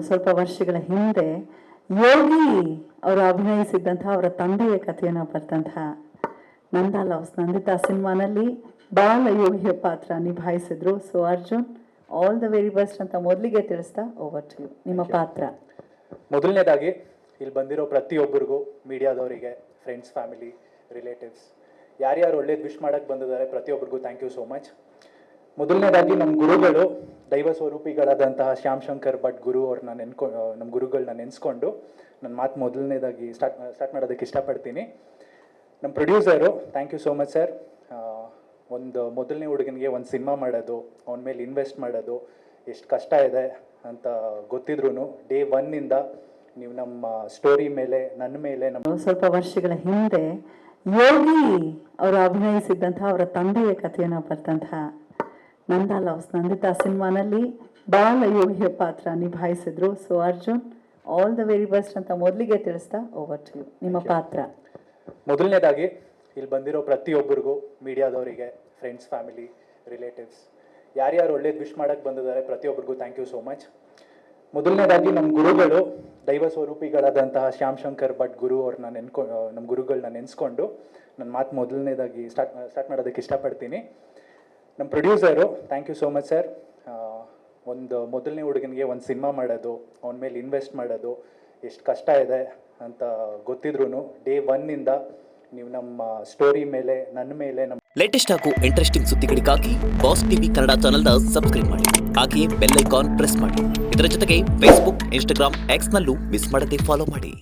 ಸ್ವಲ್ಪ ವರ್ಷಗಳ ಹಿಂದೆ ಯೋಗಿ ಅವರು ಅಭಿನಯಿಸಿದ್ದಂತಹ ಅವರ ತಂದೆಯ ಕಥೆಯನ್ನು ಬರೆದಂತಹ ನಂದಾ ಲವ್ಸ್ ನಂದಿತಾ ಸಿನಿಮಾನಲ್ಲಿ ಬಾಲ ಯೋಗಿಯ ಪಾತ್ರ ನಿಭಾಯಿಸಿದ್ರು. So Arjun, all the very best ಅಂತ ಮೊದಲಿಗೆ ತಿಳಿಸ್ತಾ ಓವರ್ ಟು ಯು. ನಿಮ್ಮ ಪಾತ್ರ. ಮೊದಲನೇದಾಗಿ ಇಲ್ಲಿ ಬಂದಿರೋ ಪ್ರತಿಯೊಬ್ಬರಿಗೂ, ಮೀಡಿಯಾದವರಿಗೆ, ಫ್ರೆಂಡ್ಸ್, ಫ್ಯಾಮಿಲಿ, ರಿಲೇಟಿವ್ಸ್, ಯಾರ್ಯಾರು ಒಳ್ಳೇದು ವಿಶ್ ಮಾಡೋಕ್ಕೆ ಬಂದಿದ್ದಾರೆ ಪ್ರತಿಯೊಬ್ಬರಿಗೂ ಥ್ಯಾಂಕ್ ಯು ಸೋ ಮಚ್. ಮೊದಲನೇದಾಗಿ ನಮ್ಮ ಗುರುಗಳು, ದೈವ ಸ್ವರೂಪಿಗಳಾದಂತಹ ಶ್ಯಾಮ್ ಶಂಕರ್ ಭಟ್ ಗುರು ಅವ್ರನ್ನ ನಮ್ಮ ಗುರುಗಳನ್ನ ನೆನೆಸ್ಕೊಂಡು ನನ್ನ ಮಾತು ಮೊದಲನೇದಾಗಿ ಸ್ಟಾರ್ಟ್ ಮಾಡೋದಕ್ಕೆ ಇಷ್ಟಪಡ್ತೀನಿ. ನಮ್ಮ producer, thank you so much sir. ಒಂದು ಮೊದಲನೇ ಹುಡುಗನಿಗೆ ಒಂದು ಸಿನಿಮಾ ಮಾಡೋದು, ಅವನ ಮೇಲೆ ಇನ್ವೆಸ್ಟ್ ಮಾಡೋದು ಎಷ್ಟು ಕಷ್ಟ ಇದೆ ಅಂತ ಗೊತ್ತಿದ್ರು ಡೇ ಒನ್ನಿಂದ ನೀವು ನಮ್ಮ ಸ್ಟೋರಿ ಮೇಲೆ, ನನ್ನ ಮೇಲೆ, ಸ್ವಲ್ಪ ವರ್ಷಗಳ ಹಿಂದೆ ಯೋಗಿ ಅವರು ಅಭಿನಯಿಸಿದ್ದಂತಹ ಅವರ ತಂದೆಯ ಕಥೆಯನ್ನು ಬರೆದಂತಹ ನಂದಾ ಲವ್ಸ್ ನಂದಿತಾ ಸಿನಿಮಾನಲ್ಲಿ ಬಾಲ ಯೋಗಿಯ ಪಾತ್ರ ನಿಭಾಯಿಸಿದ್ರು. So Arjun, all the very best ಅಂತ ಮೊದಲಿಗೆ ತಿಳಿಸ್ತಾ ಓವರ್ ಟು ಯು. ನಿಮ್ಮ ಪಾತ್ರ. ಮೊದಲನೇದಾಗಿ ಇಲ್ಲಿ ಬಂದಿರೋ ಪ್ರತಿಯೊಬ್ಬರಿಗೂ, ಮೀಡಿಯಾದವರಿಗೆ, ಫ್ರೆಂಡ್ಸ್, ಫ್ಯಾಮಿಲಿ, ರಿಲೇಟಿವ್ಸ್, ಯಾರ್ಯಾರು ಒಳ್ಳೇದು ವಿಶ್ ಮಾಡೋಕ್ಕೆ ಬಂದಿದ್ದಾರೆ ಪ್ರತಿಯೊಬ್ಬರಿಗೂ ಥ್ಯಾಂಕ್ ಯು ಸೋ ಮಚ್. ಮೊದಲನೇದಾಗಿ ನಮ್ಮ ಗುರುಗಳು, ದೈವ ಸ್ವರೂಪಿಗಳಾದಂತಹ ಶ್ಯಾಮ್ ಶಂಕರ್ ಭಟ್ ಗುರು ಅವ್ರನ್ನ ನಮ್ಮ ಗುರುಗಳನ್ನ ನೆನೆಸ್ಕೊಂಡು ನನ್ನ ಮಾತು ಮೊದಲನೇದಾಗಿ ಸ್ಟಾರ್ಟ್ ಮಾಡೋದಕ್ಕೆ ಇಷ್ಟಪಡ್ತೀನಿ. ನಮ್ಮ producer, thank you so much sir. ಒಂದು ಮೊದಲನೇ ಹುಡುಗನಿಗೆ ಒಂದು ಸಿನಿಮಾ ಮಾಡೋದು, ಅವನ ಮೇಲೆ ಇನ್ವೆಸ್ಟ್ ಮಾಡೋದು ಎಷ್ಟು ಕಷ್ಟ ಇದೆ ಅಂತ ಗೊತ್ತಿದ್ರು ಡೇ ಒನ್ನಿಂದ ನೀವು ನಮ್ಮ ಸ್ಟೋರಿ ಮೇಲೆ, ನನ್ನ ಮೇಲೆ, ಲೇಟೆಸ್ಟ್ ಹಾಗೂ ಇಂಟ್ರೆಸ್ಟಿಂಗ್ ಸುದ್ದಿಗಳಿಗಾಗಿ ಬಾಸ್ ಟಿವಿ ಕನ್ನಡ ಚಾನೆಲ್ನ ಸಬ್ಸ್ಕ್ರೈಬ್ ಮಾಡಿ. ಹಾಗೆಯೇ ಬೆಲ್ ಐಕಾನ್ ಪ್ರೆಸ್ ಮಾಡಿ. ಇದರ ಜೊತೆಗೆ ಫೇಸ್ಬುಕ್, ಇನ್ಸ್ಟಾಗ್ರಾಮ್, ಎಕ್ಸ್ನಲ್ಲೂ ಮಿಸ್ ಮಾಡದೆ ಫಾಲೋ ಮಾಡಿ.